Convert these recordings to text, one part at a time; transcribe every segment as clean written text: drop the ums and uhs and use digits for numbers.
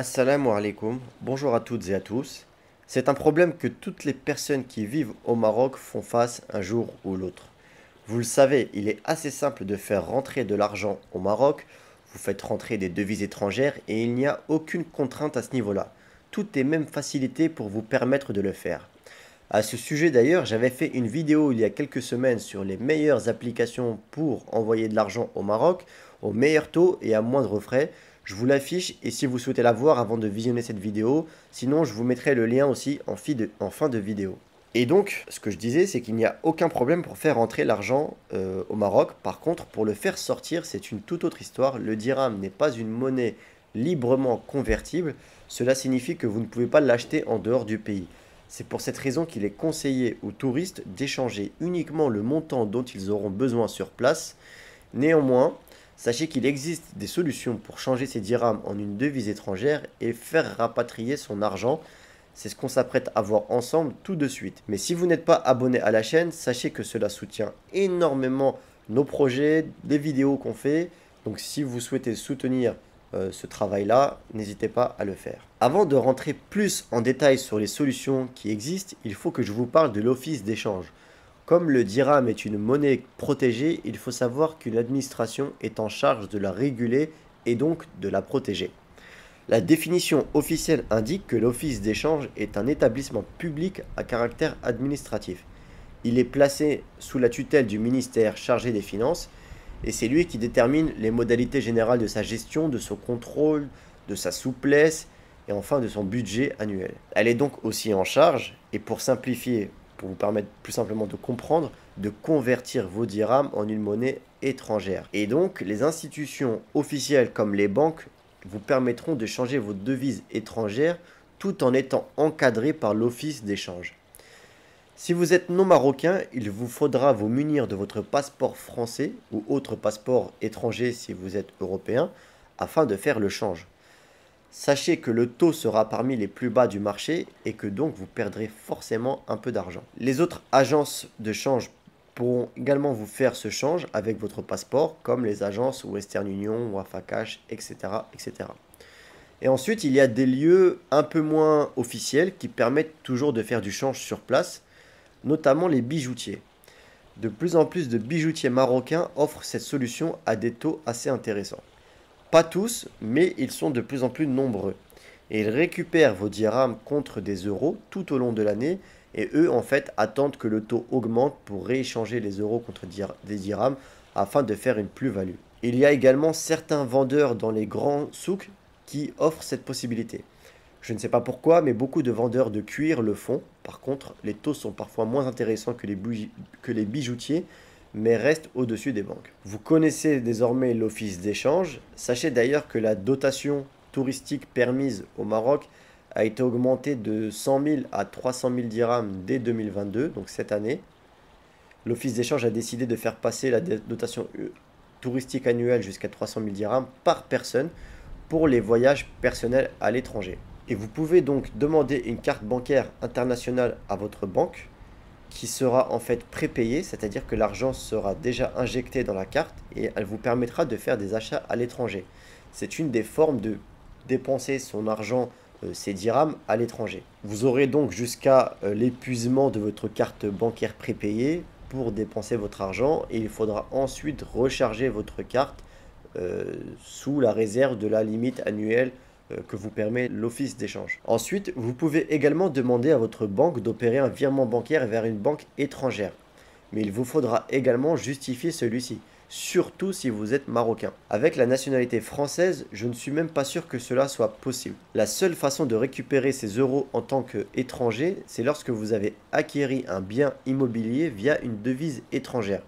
Assalamu alaikum, bonjour à toutes et à tous. C'est un problème que toutes les personnes qui vivent au Maroc font face un jour ou l'autre. Vous le savez, il est assez simple de faire rentrer de l'argent au Maroc, vous faites rentrer des devises étrangères et il n'y a aucune contrainte à ce niveau-là. Tout est même facilité pour vous permettre de le faire. À ce sujet d'ailleurs, j'avais fait une vidéo il y a quelques semaines sur les meilleures applications pour envoyer de l'argent au Maroc, au meilleur taux et à moindre frais. Je vous l'affiche et si vous souhaitez la voir avant de visionner cette vidéo, sinon je vous mettrai le lien aussi en fin de vidéo. Et donc, ce que je disais, c'est qu'il n'y a aucun problème pour faire rentrer l'argent au Maroc. Par contre, pour le faire sortir, c'est une toute autre histoire. Le dirham n'est pas une monnaie librement convertible. Cela signifie que vous ne pouvez pas l'acheter en dehors du pays. C'est pour cette raison qu'il est conseillé aux touristes d'échanger uniquement le montant dont ils auront besoin sur place. Néanmoins, sachez qu'il existe des solutions pour changer ces dirhams en une devise étrangère et faire rapatrier son argent. C'est ce qu'on s'apprête à voir ensemble tout de suite. Mais si vous n'êtes pas abonné à la chaîne, sachez que cela soutient énormément nos projets, les vidéos qu'on fait. Donc si vous souhaitez soutenir ce travail-là, n'hésitez pas à le faire. Avant de rentrer plus en détail sur les solutions qui existent, il faut que je vous parle de l'office d'échange. Comme le dirham est une monnaie protégée, il faut savoir qu'une administration est en charge de la réguler et donc de la protéger. La définition officielle indique que l'office d'échange est un établissement public à caractère administratif. Il est placé sous la tutelle du ministère chargé des Finances et c'est lui qui détermine les modalités générales de sa gestion, de son contrôle, de sa souplesse et enfin de son budget annuel. Elle est donc aussi en charge, et pour simplifier, pour vous permettre plus simplement de comprendre, de convertir vos dirhams en une monnaie étrangère. Et donc les institutions officielles comme les banques vous permettront de changer vos devises étrangères tout en étant encadré par l'office d'échange. Si vous êtes non marocain, il vous faudra vous munir de votre passeport français ou autre passeport étranger si vous êtes européen afin de faire le change. Sachez que le taux sera parmi les plus bas du marché et que donc vous perdrez forcément un peu d'argent. Les autres agences de change pourront également vous faire ce change avec votre passeport comme les agences Western Union, Wafa Cash, etc., etc. Et ensuite, il y a des lieux un peu moins officiels qui permettent toujours de faire du change sur place, notamment les bijoutiers. De plus en plus de bijoutiers marocains offrent cette solution à des taux assez intéressants. Pas tous, mais ils sont de plus en plus nombreux. Et ils récupèrent vos dirhams contre des euros tout au long de l'année, et eux en fait attendent que le taux augmente pour rééchanger les euros contre des dirhams afin de faire une plus-value. Il y a également certains vendeurs dans les grands souks qui offrent cette possibilité. Je ne sais pas pourquoi, mais beaucoup de vendeurs de cuir le font. Par contre, les taux sont parfois moins intéressants que les bijoutiers, mais restent au-dessus des banques. Vous connaissez désormais l'office d'échange. Sachez d'ailleurs que la dotation touristique permise au Maroc a été augmentée de 100 000 à 300 000 dirhams dès 2022, donc cette année. L'office d'échange a décidé de faire passer la dotation touristique annuelle jusqu'à 300 000 dirhams par personne pour les voyages personnels à l'étranger. Et vous pouvez donc demander une carte bancaire internationale à votre banque qui sera en fait prépayée, c'est-à-dire que l'argent sera déjà injecté dans la carte et elle vous permettra de faire des achats à l'étranger. C'est une des formes de dépenser son argent, ses dirhams, à l'étranger. Vous aurez donc jusqu'à l'épuisement de votre carte bancaire prépayée pour dépenser votre argent et il faudra ensuite recharger votre carte sous la réserve de la limite annuelle que vous permet l'office d'échange. Ensuite, vous pouvez également demander à votre banque d'opérer un virement bancaire vers une banque étrangère. Mais il vous faudra également justifier celui-ci, surtout si vous êtes marocain. Avec la nationalité française, je ne suis même pas sûr que cela soit possible. La seule façon de récupérer ces euros en tant qu'étranger, c'est lorsque vous avez acquéri un bien immobilier via une devise étrangère.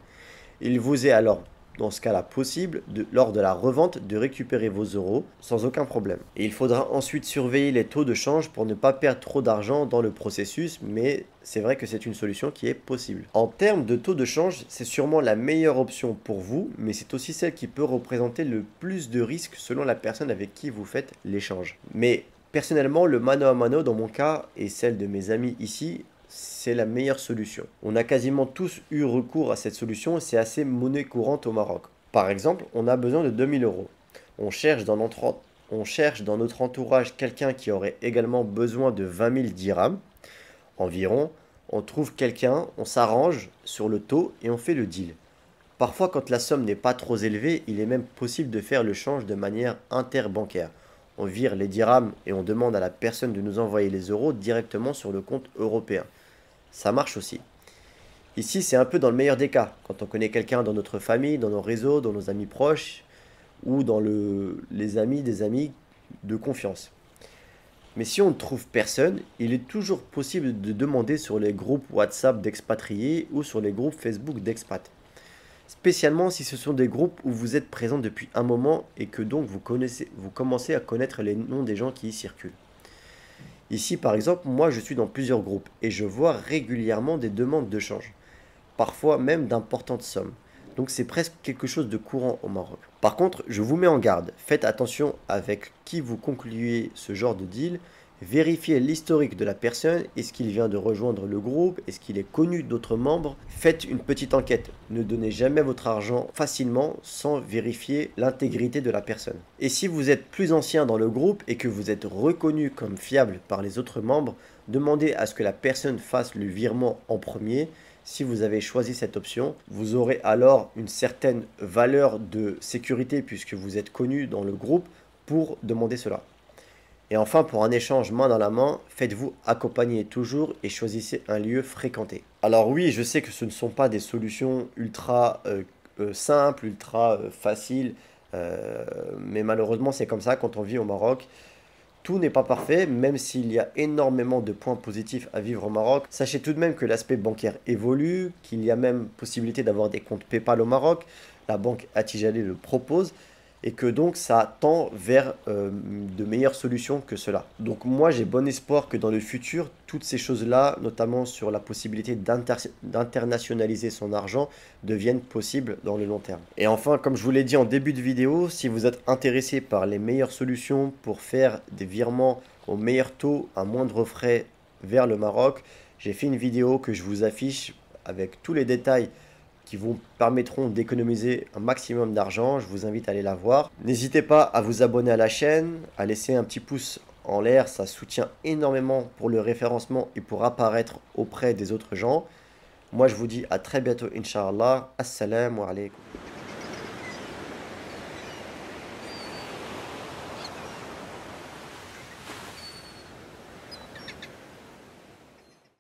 Il vous est alors dans ce cas-là possible, lors de la revente, de récupérer vos euros sans aucun problème. Et il faudra ensuite surveiller les taux de change pour ne pas perdre trop d'argent dans le processus, mais c'est vrai que c'est une solution qui est possible. En termes de taux de change, c'est sûrement la meilleure option pour vous, mais c'est aussi celle qui peut représenter le plus de risques selon la personne avec qui vous faites l'échange. Mais personnellement, le mano à mano, dans mon cas, et celle de mes amis ici, c'est la meilleure solution. On a quasiment tous eu recours à cette solution et c'est assez monnaie courante au Maroc. Par exemple, on a besoin de 2000 euros. On cherche on cherche dans notre entourage quelqu'un qui aurait également besoin de 20 000 dirhams environ, on trouve quelqu'un, on s'arrange sur le taux et on fait le deal. Parfois, quand la somme n'est pas trop élevée, il est même possible de faire le change de manière interbancaire. On vire les dirhams et on demande à la personne de nous envoyer les euros directement sur le compte européen. Ça marche aussi. Ici, c'est un peu dans le meilleur des cas, quand on connaît quelqu'un dans notre famille, dans nos réseaux, dans nos amis proches ou dans les amis des amis de confiance. Mais si on ne trouve personne, il est toujours possible de demander sur les groupes WhatsApp d'expatriés ou sur les groupes Facebook d'expat. Spécialement si ce sont des groupes où vous êtes présent depuis un moment et que donc vous commencez à connaître les noms des gens qui y circulent. Ici par exemple, moi je suis dans plusieurs groupes et je vois régulièrement des demandes de change, parfois même d'importantes sommes. Donc c'est presque quelque chose de courant au Maroc. Par contre, je vous mets en garde, faites attention avec qui vous concluez ce genre de deal, vérifiez l'historique de la personne, est-ce qu'il vient de rejoindre le groupe, est-ce qu'il est connu d'autres membres, faites une petite enquête, ne donnez jamais votre argent facilement sans vérifier l'intégrité de la personne. Et si vous êtes plus ancien dans le groupe et que vous êtes reconnu comme fiable par les autres membres, demandez à ce que la personne fasse le virement en premier. Si vous avez choisi cette option, vous aurez alors une certaine valeur de sécurité puisque vous êtes connu dans le groupe pour demander cela. Et enfin, pour un échange main dans la main, faites-vous accompagner toujours et choisissez un lieu fréquenté. Alors oui, je sais que ce ne sont pas des solutions ultra simples, ultra faciles, mais malheureusement c'est comme ça quand on vit au Maroc. Tout n'est pas parfait, même s'il y a énormément de points positifs à vivre au Maroc. Sachez tout de même que l'aspect bancaire évolue, qu'il y a même possibilité d'avoir des comptes PayPal au Maroc. La banque Attijari le propose et que donc ça tend vers de meilleures solutions que cela. Donc moi j'ai bon espoir que dans le futur, toutes ces choses-là, notamment sur la possibilité d'internationaliser son argent, deviennent possibles dans le long terme. Et enfin, comme je vous l'ai dit en début de vidéo, si vous êtes intéressé par les meilleures solutions pour faire des virements au meilleur taux, à moindre frais vers le Maroc, j'ai fait une vidéo que je vous affiche avec tous les détails qui vous permettront d'économiser un maximum d'argent. Je vous invite à aller la voir. N'hésitez pas à vous abonner à la chaîne, à laisser un petit pouce en l'air, ça soutient énormément pour le référencement et pour apparaître auprès des autres gens. Moi je vous dis à très bientôt, Inch'Allah. Assalamu alaikum.